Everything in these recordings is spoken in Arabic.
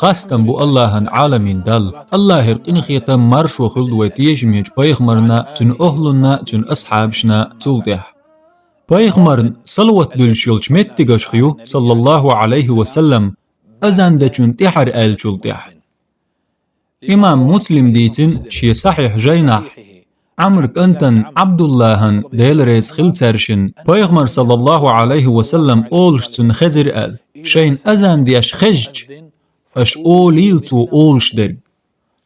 خاستن بو الله عالمين دل الله هرقين خيتم مرش وخلد ويتيجميج بيغمرنا تن أهلنا تن أصحابشنا تلدح بيغمرن صلوات دلشيلش متگش خيو صلى الله عليه وسلم أزان دچون تحر آل جلدح إمام مسلم ديتن شي صحيح جينح عمرك أنتن عبد الله ديل ريز خلترشن بيغمر صلى الله عليه وسلم أولش تن خزر آل شين أزان ديش خجج أش أوليل تو أولش درج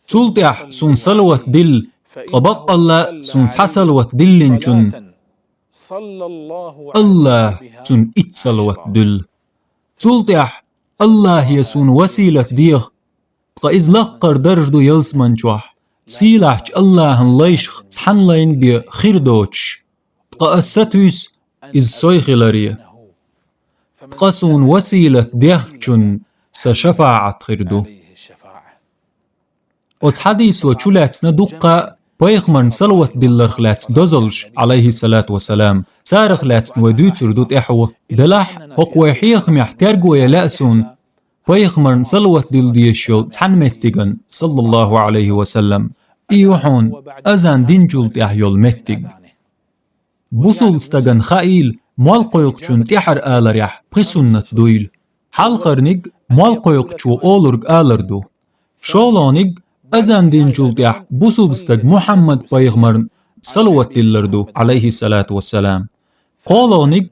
تلتح سن صلوات دل طبق الله سن تحصلوات دلن جن الله تن اتصلوات دل تلتح الله يسون وسيلة ديغ إذ لقر درجدو يلسمن جوح سيلحج الله ليشخ تحنلين بخير دوتش أستويس إذ سويخلاريه تقسون وسيلة ديغجن سشفاعة خيردو وتحديث وچولاتنا دقا بيغمرن صلوات دلرخلات دوزلش عليه الصلاة والسلام تارخلات ودوتر دوت إحو دلح هقوى حيخ محترقوا يلأسون بيغمرن صلوات دل ديشيل تحنمتغن صلى الله عليه وسلم إيوحون أزان دينجول تحيول متغ بوصول استغن خائل مال قويقچون تحر آلريح بسنة دويل حال خرنق مال قويقچو أولرق آلردو شولونق أزان دينجول تح بوصول استغ محمد بيغمرن صلوات دلردو عليه الصلاة والسلام قولونق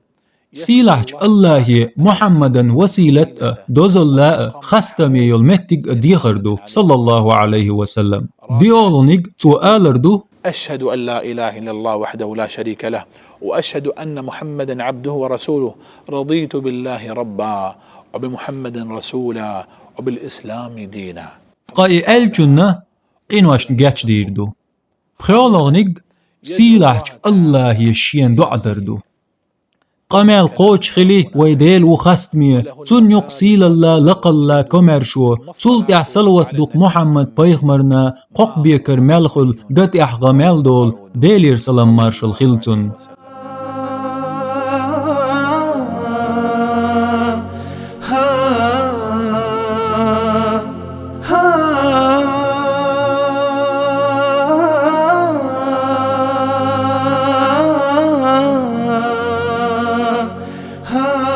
سيلحج الله محمدا وسيلة دوزلا خستمي يلمتق ديخردو صلى الله عليه وسلم ديولونيق تو آلردو أشهد أن لا إله إلا الله وحده لا شريك له وأشهد أن محمدا عبده ورسوله رضيت بالله ربا وبمحمد رسولا وبالإسلام دينا قاي الجنة قينواش نجاتش ديردو بخيولونيق سيلحج الله يشين دعدردو قمال قوش خلي ويديل وخستمي تن يقسيل الله لقل كمرشو سلط صلوات دوق محمد بيغمرنا قق بيكر ملخل قد غمال دول ديلير سلام مارشل خلتن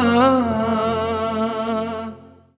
ah